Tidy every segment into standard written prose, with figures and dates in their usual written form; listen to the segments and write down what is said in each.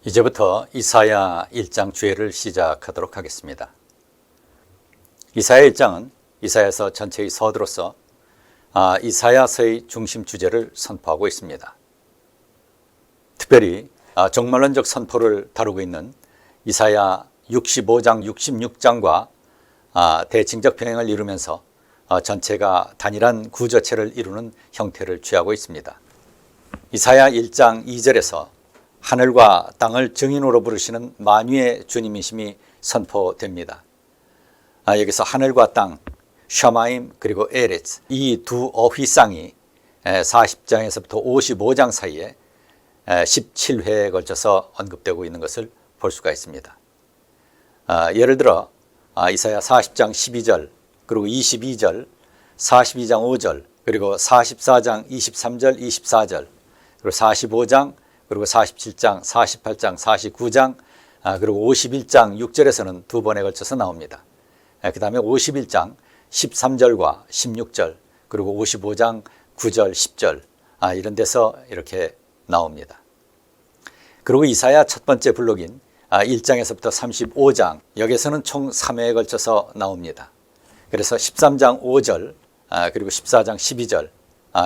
이제부터 이사야 1장 주예를 시작하도록 하겠습니다. 이사야 1장은 이사야서 전체의 서두로서 이사야서의 중심 주제를 선포하고 있습니다. 특별히 종말론적 선포를 다루고 있는 이사야 65장, 66장과 대칭적 병행을 이루면서 전체가 단일한 구조체를 이루는 형태를 취하고 있습니다. 이사야 1장 2절에서 하늘과 땅을 증인으로 부르시는 만유의 주님이심이 선포됩니다. 여기서 하늘과 땅, 샤마임 그리고 에레츠 이 두 어휘쌍이 40장에서부터 55장 사이에 17회에 걸쳐서 언급되고 있는 것을 볼 수가 있습니다. 예를 들어 이사야 40장 12절 그리고 22절, 42장 5절 그리고 44장 23절, 24절 그리고 45장 그리고 47장, 48장, 49장 그리고 51장 6절에서는 두 번에 걸쳐서 나옵니다. 그 다음에 51장 13절과 16절 그리고 55장 9절, 10절 이런 데서 이렇게 나옵니다. 그리고 이사야 첫 번째 블록인 1장에서부터 35장 여기에서는 총 3회에 걸쳐서 나옵니다. 그래서 13장 5절 그리고 14장 12절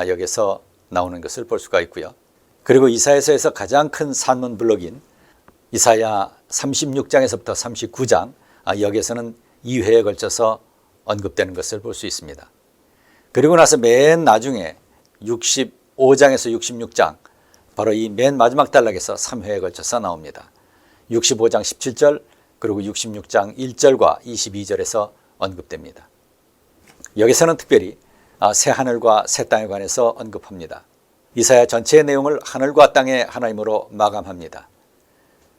여기서 나오는 것을 볼 수가 있고요. 그리고 이사야서에서 가장 큰 산문 블록인 이사야 36장에서부터 39장 여기에서는 2회에 걸쳐서 언급되는 것을 볼 수 있습니다. 그리고 나서 맨 나중에 65장에서 66장 바로 이 맨 마지막 단락에서 3회에 걸쳐서 나옵니다. 65장 17절 그리고 66장 1절과 22절에서 언급됩니다. 여기서는 특별히 새 하늘과 새 땅에 관해서 언급합니다. 이사야 전체의 내용을 하늘과 땅의 하나님으로 마감합니다.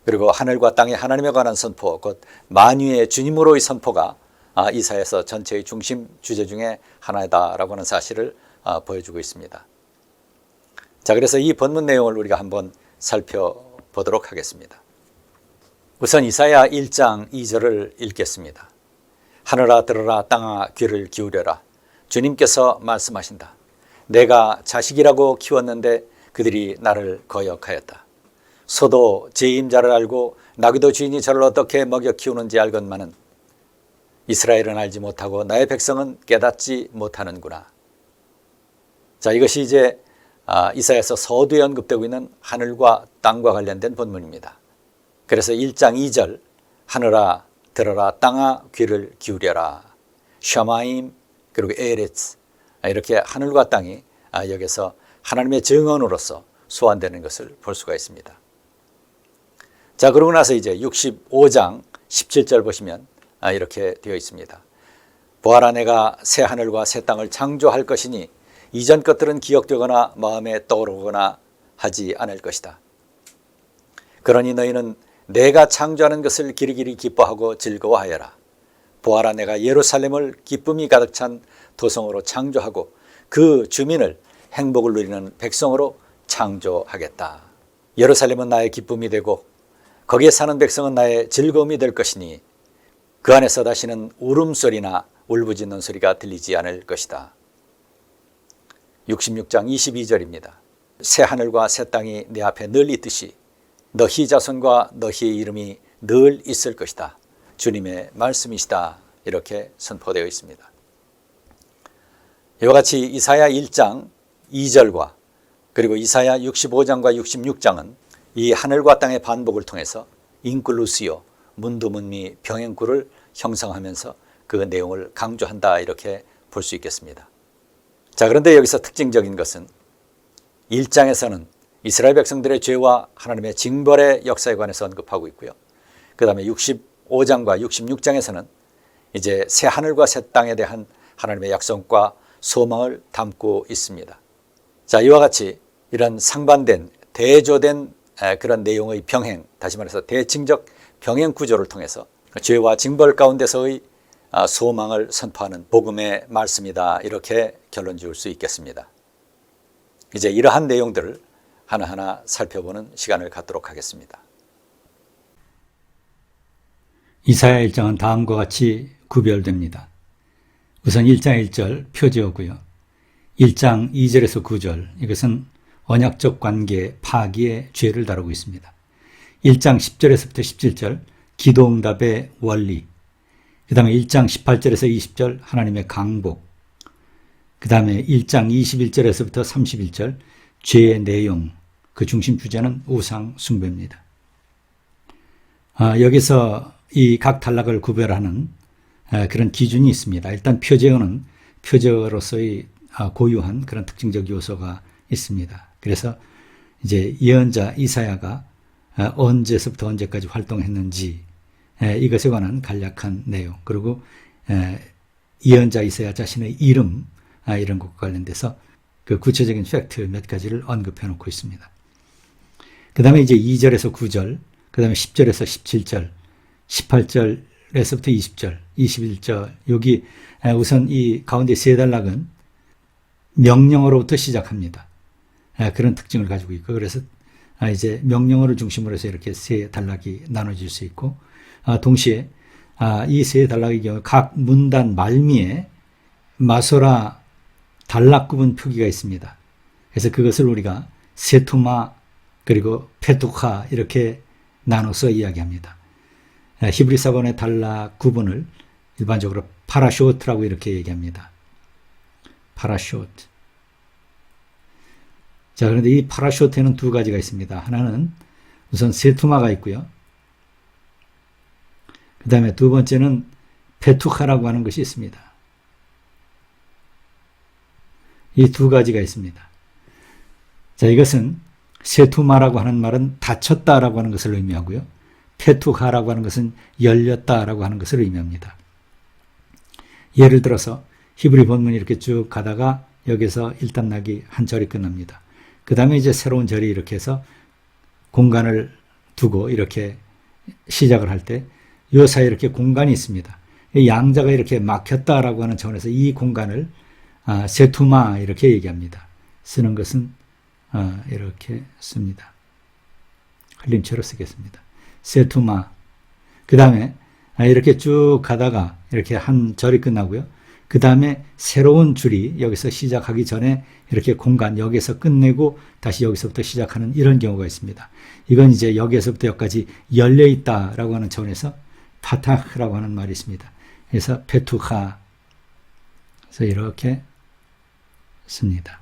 그리고 하늘과 땅의 하나님에 관한 선포, 곧 만유의 주님으로의 선포가 이사야서 전체의 중심 주제 중에 하나다라고 하는 사실을 보여주고 있습니다. 자, 그래서 이 본문 내용을 우리가 한번 살펴보도록 하겠습니다. 우선 이사야 1장 2절을 읽겠습니다. 하늘아 들으라, 땅아 귀를 기울여라. 주님께서 말씀하신다. 내가 자식이라고 키웠는데 그들이 나를 거역하였다. 소도 제 임자를 알고 나귀도 주인이 저를 어떻게 먹여 키우는지 알건만은 이스라엘은 알지 못하고 나의 백성은 깨닫지 못하는구나. 자, 이것이 이제 이사야서 서두에 언급되고 있는 하늘과 땅과 관련된 본문입니다. 그래서 1장 2절 하늘아 들어라, 땅아 귀를 기울여라. 샤마임 그리고 에레츠 이렇게 하늘과 땅이 여기서 하나님의 증언으로서 소환되는 것을 볼 수가 있습니다. 자, 그러고 나서 이제 65장 17절 보시면 이렇게 되어 있습니다. 보아라, 내가 새 하늘과 새 땅을 창조할 것이니 이전 것들은 기억되거나 마음에 떠오르거나 하지 않을 것이다. 그러니 너희는 내가 창조하는 것을 기리기리 기뻐하고 즐거워하여라. 보아라, 내가 예루살렘을 기쁨이 가득 찬 도성으로 창조하고 그 주민을 행복을 누리는 백성으로 창조하겠다. 예루살렘은 나의 기쁨이 되고 거기에 사는 백성은 나의 즐거움이 될 것이니 그 안에서 다시는 울음소리나 울부짖는 소리가 들리지 않을 것이다. 66장 22절입니다. 새 하늘과 새 땅이 내 앞에 늘 있듯이 너희 자손과 너희의 이름이 늘 있을 것이다. 주님의 말씀이시다. 이렇게 선포되어 있습니다. 이와 같이 이사야 1장 2절과 그리고 이사야 65장과 66장은 이 하늘과 땅의 반복을 통해서 인클루시오, 문두문미, 병행구를 형성하면서 그 내용을 강조한다 이렇게 볼 수 있겠습니다. 자, 그런데 여기서 특징적인 것은 1장에서는 이스라엘 백성들의 죄와 하나님의 징벌의 역사에 관해서 언급하고 있고요. 그 다음에 65장과 66장에서는 이제 새 하늘과 새 땅에 대한 하나님의 약속과 소망을 담고 있습니다. 자, 이와 같이 이런 상반된 대조된 그런 내용의 병행, 다시 말해서 대칭적 병행 구조를 통해서 죄와 징벌 가운데서의 소망을 선포하는 복음의 말씀이다 이렇게 결론 지을 수 있겠습니다. 이제 이러한 내용들을 하나하나 살펴보는 시간을 갖도록 하겠습니다. 이사야 1장은 다음과 같이 구별됩니다. 우선 1장 1절 표제어고요. 1장 2절에서 9절 이것은 언약적 관계 파기의 죄를 다루고 있습니다. 1장 10절에서부터 17절 기도응답의 원리, 그 다음에 1장 18절에서 20절 하나님의 강복, 그 다음에 1장 21절에서부터 31절 죄의 내용, 그 중심 주제는 우상 숭배입니다. 여기서 이 각 단락을 구별하는 그런 기준이 있습니다. 일단 표제어는 표제어로서의 고유한 그런 특징적 요소가 있습니다. 그래서 이제 예언자 이사야가 언제서부터 언제까지 활동했는지 이것에 관한 간략한 내용, 그리고 예언자 이사야 자신의 이름, 이런 것과 관련돼서 그 구체적인 팩트 몇 가지를 언급해 놓고 있습니다. 그 다음에 이제 2절에서 9절, 그 다음에 10절에서 17절, 18절에서부터 20절, 21절, 여기 우선 이 가운데 세 단락은 명령어로부터 시작합니다. 그런 특징을 가지고 있고, 그래서 이제 명령어를 중심으로 해서 이렇게 세 단락이 나눠질 수 있고, 동시에 이 세 단락의 경우 각 문단 말미에 마소라 단락 구분 표기가 있습니다. 그래서 그것을 우리가 세투마 그리고 페투카 이렇게 나눠서 이야기합니다. 히브리 사본의 단락 구분을 일반적으로 파라쇼트라고 이렇게 얘기합니다. 파라쇼트. 자, 그런데 이 파라쇼트에는 두 가지가 있습니다. 하나는 우선 세투마가 있고요. 그 다음에 두 번째는 페투카라고 하는 것이 있습니다. 이 두 가지가 있습니다. 자, 이것은 세투마라고 하는 말은 닫혔다라고 하는 것을 의미하고요. 페투카라고 하는 것은 열렸다라고 하는 것을 의미합니다. 예를 들어서 히브리 본문이 이렇게 쭉 가다가 여기서 1단락이 한 절이 끝납니다. 그 다음에 이제 새로운 절이 이렇게 해서 공간을 두고 이렇게 시작을 할 때 요 사이에 이렇게 공간이 있습니다. 양자가 이렇게 막혔다라고 하는 차원에서 이 공간을 세투마 이렇게 얘기합니다. 쓰는 것은 이렇게 씁니다. 흘림체로 쓰겠습니다. 세투마. 그 다음에 이렇게 쭉 가다가 이렇게 한 절이 끝나고요. 그 다음에 새로운 줄이 여기서 시작하기 전에 이렇게 공간 여기서 끝내고 다시 여기서부터 시작하는 이런 경우가 있습니다. 이건 이제 여기에서부터 여기까지 열려있다라고 하는 차원에서 파타흐라고 하는 말이 있습니다. 그래서 페투하. 그래서 이렇게 씁니다.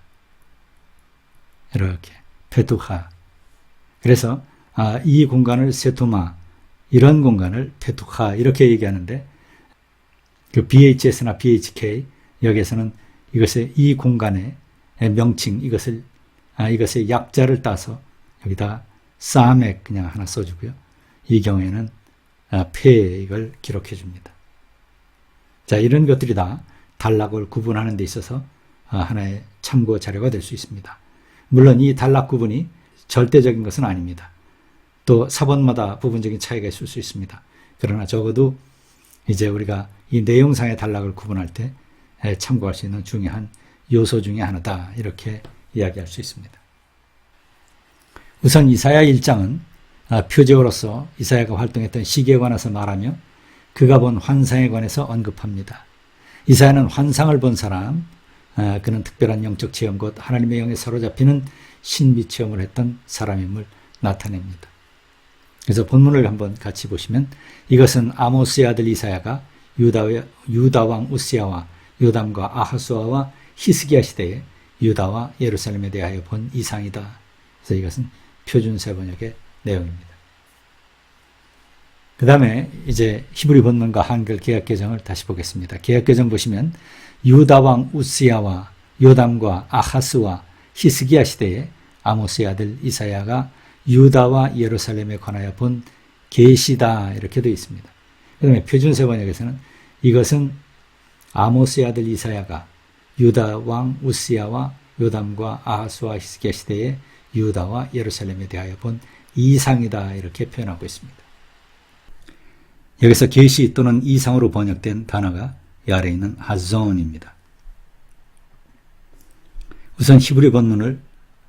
이렇게 페투하. 그래서 이 공간을 세투마, 이런 공간을 페투하 이렇게 얘기하는데 그 BHS나 BHK 여기에서는 이것의 이 공간의 명칭 이것의 약자를 따서 여기다 사맥 그냥 하나 써주고요. 이 경우에는 페 이걸 기록해 줍니다. 자, 이런 것들이 다 단락을 구분하는 데 있어서 하나의 참고 자료가 될 수 있습니다. 물론 이 단락 구분이 절대적인 것은 아닙니다. 또 사본마다 부분적인 차이가 있을 수 있습니다. 그러나 적어도 이제 우리가 이 내용상의 단락을 구분할 때 참고할 수 있는 중요한 요소 중에 하나다 이렇게 이야기할 수 있습니다. 우선 이사야 1장은 표제어로서 이사야가 활동했던 시기에 관해서 말하며 그가 본 환상에 관해서 언급합니다. 이사야는 환상을 본 사람, 그는 특별한 영적 체험 곧 하나님의 영에 사로잡히는 신비 체험을 했던 사람임을 나타냅니다. 그래서 본문을 한번 같이 보시면 이것은 아모스의 아들 이사야가 유다 왕 우시야와 요담과 아하수아와 히스기야 시대에 유다와 예루살렘에 대하여 본 이상이다. 그래서 이것은 표준세 번역의 내용입니다. 그 다음에 이제 히브리 본문과 한글 개역개정을 다시 보겠습니다. 개역개정 보시면 유다 왕 우시야와 요담과 아하스와 히스기야 시대에 아모스의 아들 이사야가 유다와 예루살렘에 관하여 본 계시다 이렇게 되어 있습니다. 그 다음에 표준세 번역에서는 이것은 아모스의 아들 이사야가 유다 왕 우시야와 요담과 아하스와 히스기야 시대에 유다와 예루살렘에 대하여 본 이상이다 이렇게 표현하고 있습니다. 여기서 계시 또는 이상으로 번역된 단어가 이 아래에 있는 하존입니다. 우선 히브리 본문을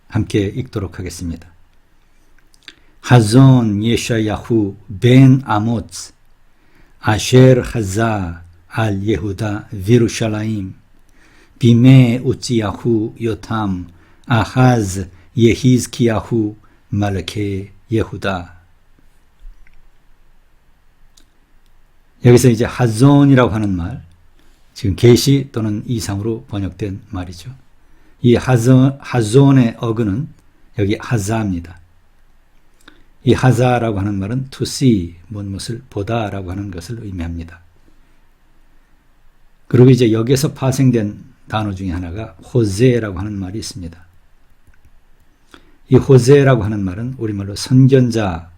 함께 읽도록 하겠습니다. 하존 예샤야후 벤 아모츠 아셰르 하자 알 예후다 비루샬라임 비메 우치야후 요탐 아하즈 예히즈키야후 말케 예후다. 여기서 이제 하존이라고 하는 말, 지금 계시 또는 이상으로 번역된 말이죠. 이 하존의 어근은 여기 하자입니다. 이 하자라고 하는 말은 to see, 무엇을 보다라고 하는 것을 의미합니다. 그리고 이제 여기에서 파생된 단어 중에 하나가 호세라고 하는 말이 있습니다. 이 호세라고 하는 말은 우리말로 선견자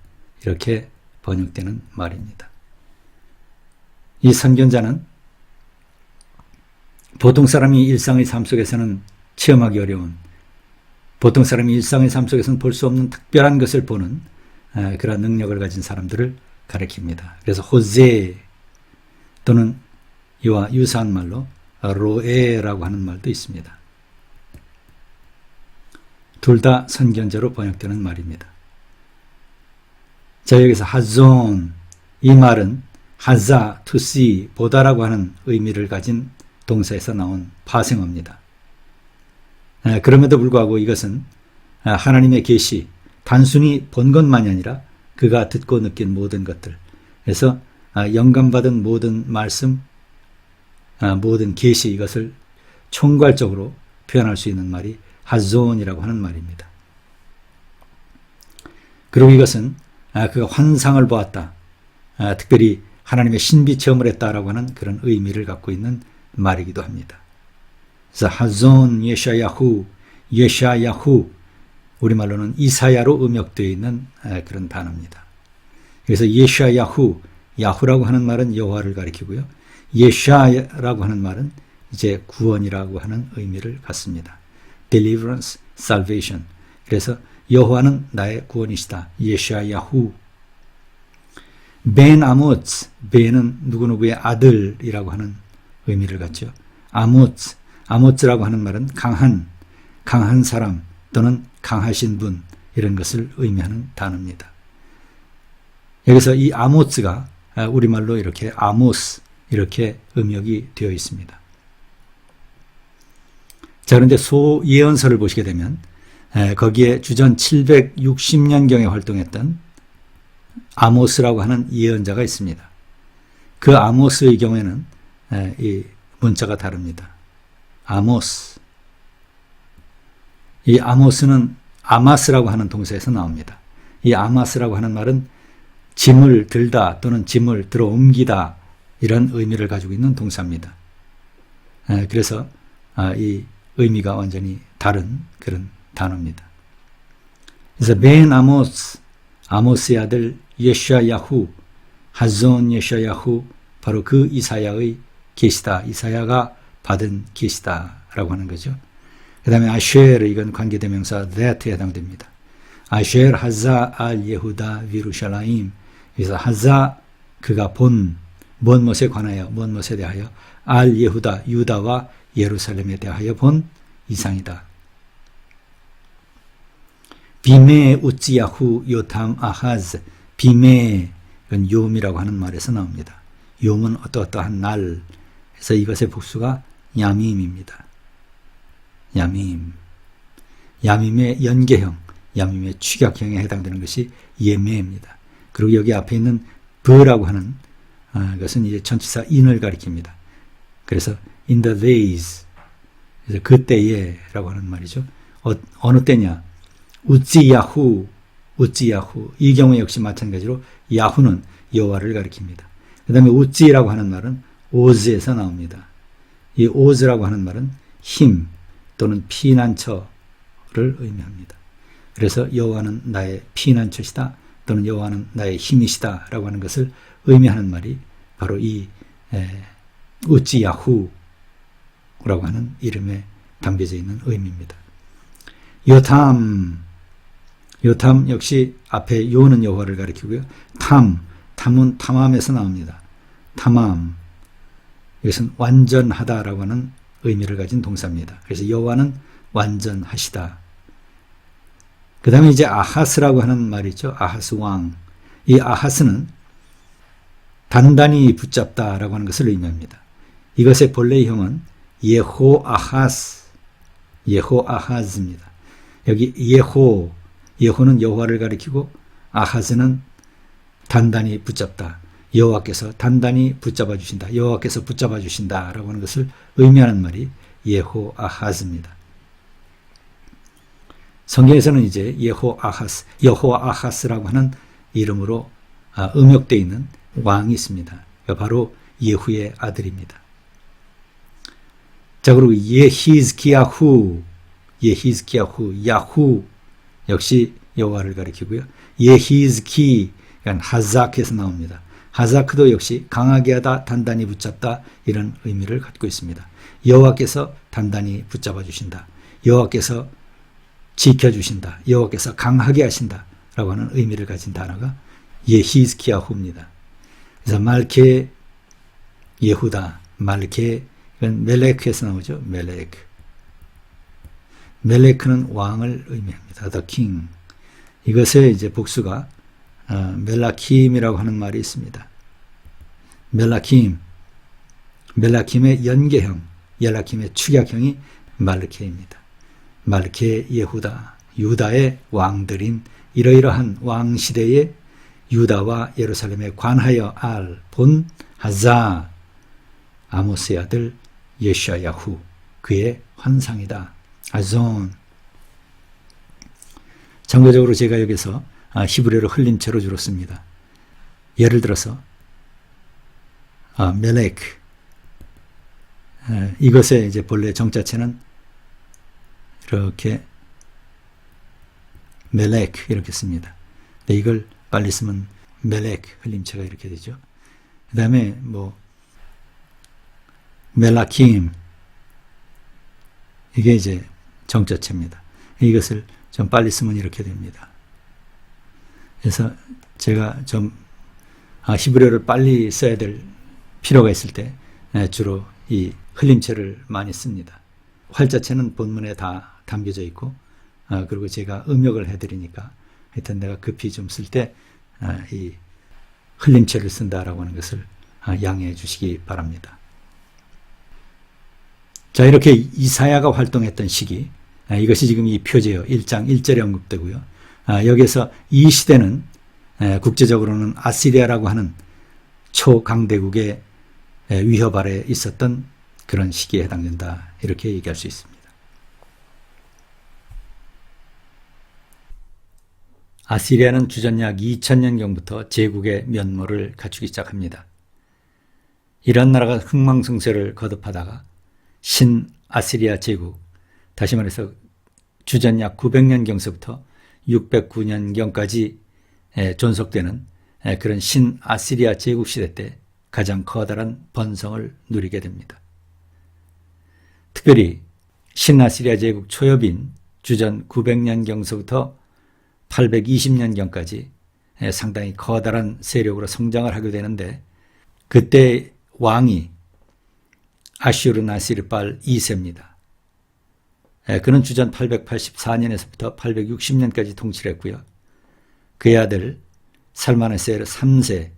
이렇게 번역되는 말입니다. 이 선견자는 보통 사람이 일상의 삶 속에서는 체험하기 어려운, 보통 사람이 일상의 삶 속에서는 볼 수 없는 특별한 것을 보는 그런 능력을 가진 사람들을 가리킵니다. 그래서 호세 또는 이와 유사한 말로 로에라고 하는 말도 있습니다. 둘 다 선견자로 번역되는 말입니다. 자, 여기서 하존, 이 말은 하자, to see, 보다라고 하는 의미를 가진 동사에서 나온 파생어입니다. 그럼에도 불구하고 이것은 하나님의 계시, 단순히 본 것만이 아니라 그가 듣고 느낀 모든 것들, 그래서 영감받은 모든 말씀, 모든 계시, 이것을 총괄적으로 표현할 수 있는 말이 하존이라고 하는 말입니다. 그리고 이것은 그가 환상을 보았다, 특별히 하나님의 신비 체험을 했다라고 하는 그런 의미를 갖고 있는 말이기도 합니다. 그래서 하존 예샤야후, 예샤야후, 우리말로는 이사야로 음역되어 있는 그런 단어입니다. 그래서 예샤야후, 야후라고 하는 말은 여호와를 가리키고요. 예샤라고 하는 말은 이제 구원이라고 하는 의미를 갖습니다. Deliverance, salvation. 그래서 여호와는 나의 구원이시다. 예샤야후. 벤 아모츠, 벤은 누구누구의 아들이라고 하는 의미를 갖죠. 아모츠, 아모츠라고 하는 말은 강한 사람 또는 강하신 분, 이런 것을 의미하는 단어입니다. 여기서 이 아모츠가 우리말로 이렇게 아모스, 이렇게 음역이 되어 있습니다. 자, 그런데 소예언서를 보시게 되면 거기에 주전 760년경에 활동했던 아모스라고 하는 예언자가 있습니다. 그 아모스의 경우에는 이 문자가 다릅니다. 아모스. 이 아모스는 아마스라고 하는 동사에서 나옵니다. 이 아마스라고 하는 말은 짐을 들다 또는 짐을 들어 옮기다, 이런 의미를 가지고 있는 동사입니다. 그래서 이 의미가 완전히 다른 그런 단어입니다. 그래서 벤 아모스, 아모스의 아들 예샤야후, 하존 예샤야후, 바로 그 이사야의 계시다, 이사야가 받은 계시다라고 하는 거죠. 그 다음에 아쉐르, 이건 관계대명사 that에 해당됩니다. 아쉐르 하자 알 예후다 비루샬라임. 그래서 하자, 그가 본 무엇에 관하여, 무엇에 대하여, 알 예후다, 유다와 예루살렘에 대하여 본 이상이다. 비메 우찌야후 요탐 아하즈, 비메, 이건 요음이라고 하는 말에서 나옵니다. 요음은 어떠한 날, 그래서 이것의 복수가 야밈입니다. 야밈. 야밈의 연계형, 야밈의 축약형에 해당되는 것이 예매입니다. 그리고 여기 앞에 있는 버라고 하는 것은 이제 전치사 in을 가리킵니다. 그래서 in the days, 그래서 그때에라고 하는 말이죠. 어느 때냐? 우찌야후, 우찌야후. 이 경우 역시 마찬가지로 야후는 여호와를 가리킵니다. 그 다음에 우찌라고 하는 말은 오즈에서 나옵니다. 이 오즈라고 하는 말은 힘 또는 피난처를 의미합니다. 그래서 여호와는 나의 피난처시다 또는 여호와는 나의 힘이시다 라고 하는 것을 의미하는 말이 바로 이 우찌야후라고 하는 이름에 담겨져 있는 의미입니다. 요탐, 요탐 역시 앞에 요는 여호와를 가리키고요. 탐은 탐함에서 나옵니다. 탐함, 이것은 완전하다라고 하는 의미를 가진 동사입니다. 그래서 여호와는 완전하시다. 그 다음에 이제 아하스라고 하는 말이죠. 아하스 왕. 이 아하스는 단단히 붙잡다라고 하는 것을 의미합니다. 이것의 본래형은 예호아하스, 예호아하즈입니다. 여기 예호는 여호와를 가리키고 아하즈는 단단히 붙잡다. 여호와께서 단단히 붙잡아 주신다. 여호와께서 붙잡아 주신다라고 하는 것을 의미하는 말이 여호아하스입니다. 성경에서는 이제 여호아하스라고 하는 이름으로 음역되어 있는 왕이 있습니다. 바로 예후의 아들입니다. 자, 그리고 예히ዝ기야후, 야후 역시 여호와를 가리키고요. 예히즈키, 하자크에서 나옵니다. 하자크도 역시 강하게 하다, 단단히 붙잡다 이런 의미를 갖고 있습니다. 여호와께서 단단히 붙잡아 주신다. 여호와께서 지켜주신다. 여호와께서 강하게 하신다 라고 하는 의미를 가진 단어가 예히즈키야후입니다. 그래서 말케 예후다, 말케, 이건 멜레크에서 나오죠. 멜레크는 왕을 의미합니다. The king. 이것의 이제 복수가 멜라킴이라고 하는 말이 있습니다. 멜라킴의 연계형, 멜라킴의 축약형이 말르케입니다. 말르케 예후다, 유다의 왕들인 이러이러한 왕시대의 유다와 예루살렘에 관하여 본 하자, 아모스의 아들 예샤야후, 그의 환상이다. 아존. 참고적으로 제가 여기서 히브리어를 흘림체로 주로 씁니다. 예를 들어서 멜레크, 이것의 이제 본래 정자체는 이렇게 멜레크 이렇게 씁니다. 근데 이걸 빨리 쓰면 멜레크 흘림체가 이렇게 되죠. 그 다음에 멜라킴, 이게 이제 정자체입니다. 이것을 좀 빨리 쓰면 이렇게 됩니다. 그래서 제가 좀 히브리어를 빨리 써야 될 필요가 있을 때 주로 이 흘림체를 많이 씁니다. 활자체는 본문에 다 담겨져 있고, 그리고 제가 음역을 해드리니까 하여튼 내가 급히 좀 쓸 때 이 흘림체를 쓴다라고 하는 것을 양해해 주시기 바랍니다. 자, 이렇게 이사야가 활동했던 시기, 이것이 지금 이 표제요 1장 1절에 언급되고요. 여기에서 이 시대는 국제적으로는 아시리아라고 하는 초강대국의 위협 아래 있었던 그런 시기에 해당된다, 이렇게 얘기할 수 있습니다. 아시리아는 주전 약 2000년경부터 제국의 면모를 갖추기 시작합니다. 이런 나라가 흥망성쇠를 거듭하다가 신아시리아 제국, 다시 말해서 주전 약 900년경서부터 609년경까지 존속되는 그런 신아시리아 제국 시대 때 가장 커다란 번성을 누리게 됩니다. 특별히 신아시리아 제국 초엽인 주전 900년경서부터 820년경까지 상당히 커다란 세력으로 성장을 하게 되는데, 그때 왕이 아슈르나시르발 2세입니다. 그는 주전 884년에서부터 860년까지 통치를 했고요. 그의 아들 살마네세르 3세,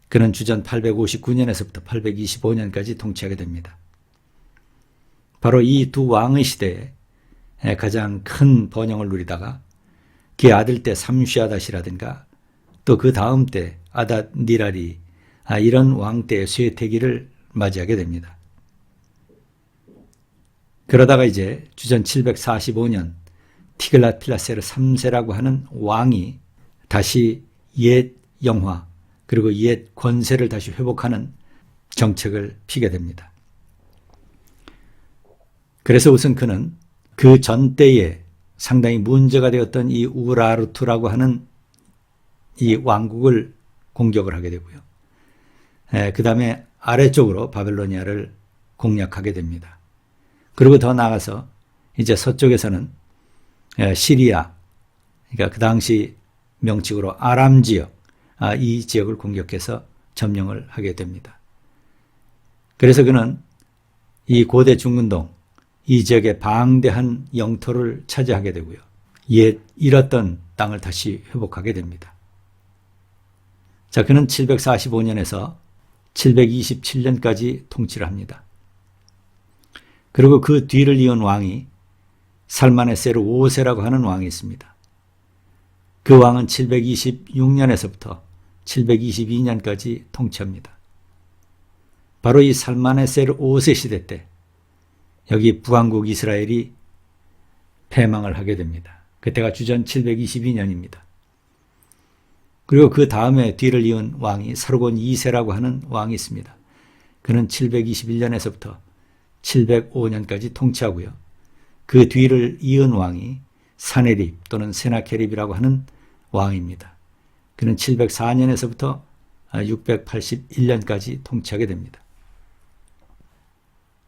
그는 주전 859년에서부터 825년까지 통치하게 됩니다. 바로 이 두 왕의 시대에 가장 큰 번영을 누리다가 그의 아들 때 삼슈아닷이라든가 또 그 다음 때 아닷 니랄이, 이런 왕 때의 쇠퇴기를 맞이하게 됩니다. 그러다가 이제 주전 745년 티글랏필라세르 3세라고 하는 왕이 다시 옛 영화 그리고 옛 권세를 다시 회복하는 정책을 피게 됩니다. 그래서 우선 그는 그 전 때에 상당히 문제가 되었던 이 우라르투라고 하는 이 왕국을 공격을 하게 되고요. 그 다음에 아래쪽으로 바벨로니아를 공략하게 됩니다. 그리고 더 나아가서 이제 서쪽에서는 시리아, 그러니까 그 당시 명칭으로 아람 지역, 이 지역을 공격해서 점령을 하게 됩니다. 그래서 그는 이 고대 중근동, 이 지역의 방대한 영토를 차지하게 되고요. 옛 잃었던 땅을 다시 회복하게 됩니다. 자, 그는 745년에서 727년까지 통치를 합니다. 그리고 그 뒤를 이은 왕이 살마네세르 5세라고 하는 왕이 있습니다. 그 왕은 726년에서부터 722년까지 통치합니다. 바로 이 살마네셀 5세 시대 때 여기 북왕국 이스라엘이 패망을 하게 됩니다. 그때가 주전 722년입니다. 그리고 그 다음에 뒤를 이은 왕이 사르곤 2세라고 하는 왕이 있습니다. 그는 721년에서부터 705년까지 통치하고요. 그 뒤를 이은 왕이 사네립 또는 세나케립이라고 하는 왕입니다. 그는 704년에서부터 681년까지 통치하게 됩니다.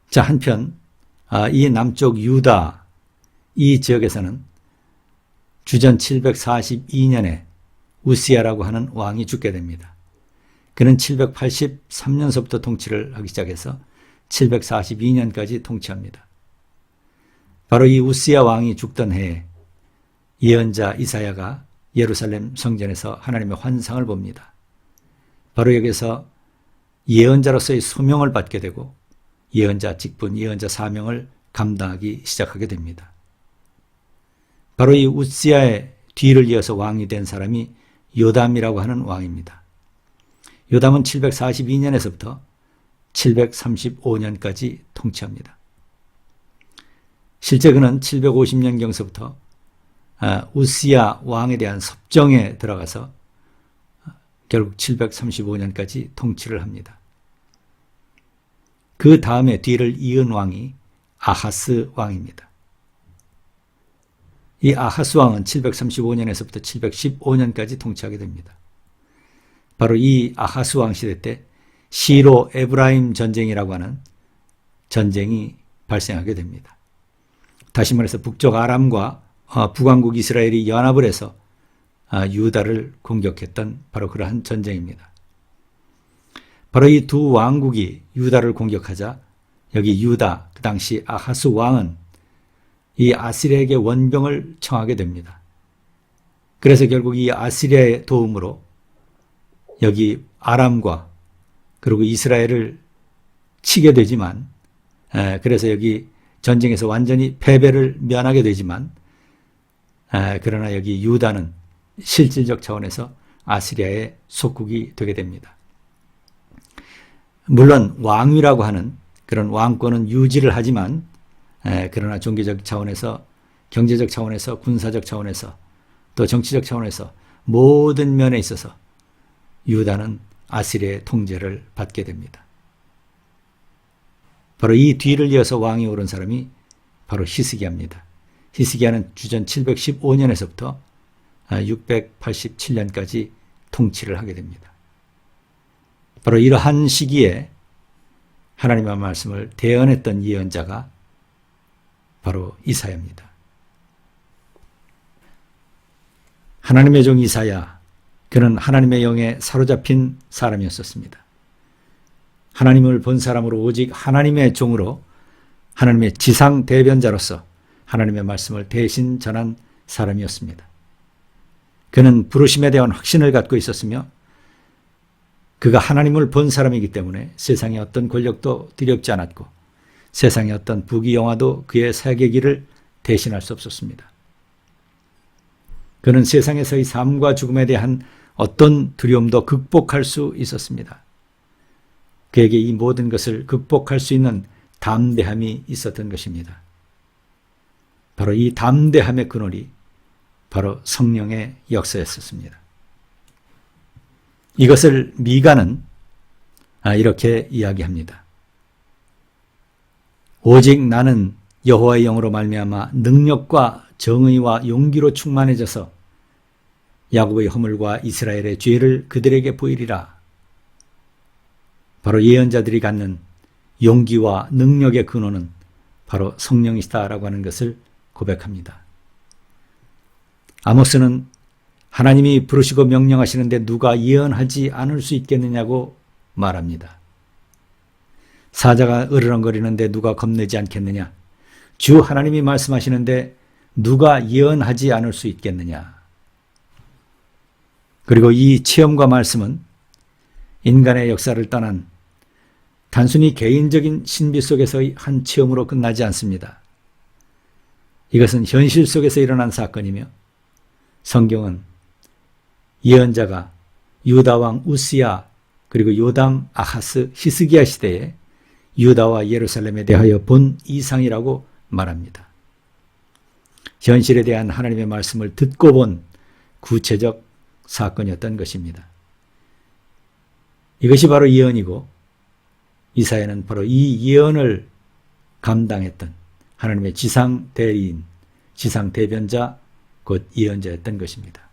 자, 한편 이 남쪽 유다 이 지역에서는 주전 742년에 우시야라고 하는 왕이 죽게 됩니다. 그는 783년서부터 통치를 하기 시작해서 742년까지 통치합니다. 바로 이 우시야 왕이 죽던 해에 예언자 이사야가 예루살렘 성전에서 하나님의 환상을 봅니다. 바로 여기서 예언자로서의 소명을 받게 되고 예언자 직분, 예언자 사명을 감당하기 시작하게 됩니다. 바로 이 우시야의 뒤를 이어서 왕이 된 사람이 요담이라고 하는 왕입니다. 요담은 742년에서부터 735년까지 통치합니다. 실제 그는 750년경서부터 우시야 왕에 대한 섭정에 들어가서 결국 735년까지 통치를 합니다. 그 다음에 뒤를 이은 왕이 아하스 왕입니다. 이 아하스 왕은 735년에서부터 715년까지 통치하게 됩니다. 바로 이 아하스 왕 시대 때 시로 에브라임 전쟁이라고 하는 전쟁이 발생하게 됩니다. 다시 말해서 북쪽 아람과 북왕국 이스라엘이 연합을 해서 유다를 공격했던 바로 그러한 전쟁입니다. 바로 이 두 왕국이 유다를 공격하자 여기 유다, 그 당시 아하스 왕은 이 아시리아에게 원병을 청하게 됩니다. 그래서 결국 이 아시리아의 도움으로 여기 아람과 그리고 이스라엘을 치게 되지만 그래서 여기 전쟁에서 완전히 패배를 면하게 되지만 그러나 여기 유다는 실질적 차원에서 아시리아의 속국이 되게 됩니다. 물론 왕위라고 하는 그런 왕권은 유지를 하지만 그러나 종교적 차원에서, 경제적 차원에서, 군사적 차원에서, 또 정치적 차원에서 모든 면에 있어서 유다는 아시리아의 통제를 받게 됩니다. 바로 이 뒤를 이어서 왕이 오른 사람이 바로 히스기야입니다. 히스기야는 주전 715년에서부터 687년까지 통치를 하게 됩니다. 바로 이러한 시기에 하나님의 말씀을 대언했던 예언자가 바로 이사야입니다. 하나님의 종 이사야, 그는 하나님의 영에 사로잡힌 사람이었습니다. 하나님을 본 사람으로 오직 하나님의 종으로 하나님의 지상 대변자로서 하나님의 말씀을 대신 전한 사람이었습니다. 그는 부르심에 대한 확신을 갖고 있었으며 그가 하나님을 본 사람이기 때문에 세상의 어떤 권력도 두렵지 않았고 세상의 어떤 부귀영화도 그의 사역의 길을 대신할 수 없었습니다. 그는 세상에서의 삶과 죽음에 대한 어떤 두려움도 극복할 수 있었습니다. 그에게 이 모든 것을 극복할 수 있는 담대함이 있었던 것입니다. 바로 이 담대함의 근원이 바로 성령의 역사였었습니다. 이것을 미가는 이렇게 이야기합니다. 오직 나는 여호와의 영으로 말미암아 능력과 정의와 용기로 충만해져서 야곱의 허물과 이스라엘의 죄를 그들에게 보이리라. 바로 예언자들이 갖는 용기와 능력의 근원은 바로 성령이시다라고 하는 것을 고백합니다. 아모스는 하나님이 부르시고 명령하시는데 누가 예언하지 않을 수 있겠느냐고 말합니다. 사자가 으르렁거리는데 누가 겁내지 않겠느냐? 주 하나님이 말씀하시는데 누가 예언하지 않을 수 있겠느냐? 그리고 이 체험과 말씀은 인간의 역사를 떠난 단순히 개인적인 신비 속에서의 한 체험으로 끝나지 않습니다. 이것은 현실 속에서 일어난 사건이며 성경은 예언자가 유다 왕 우시야 그리고 요담, 아하스, 히스기야 시대에 유다와 예루살렘에 대하여 본 이상이라고 말합니다. 현실에 대한 하나님의 말씀을 듣고 본 구체적 사건이었던 것입니다. 이것이 바로 예언이고 이사야는 바로 이 예언을 감당했던 하나님의 지상 대리인, 지상 대변자, 곧 예언자였던 것입니다.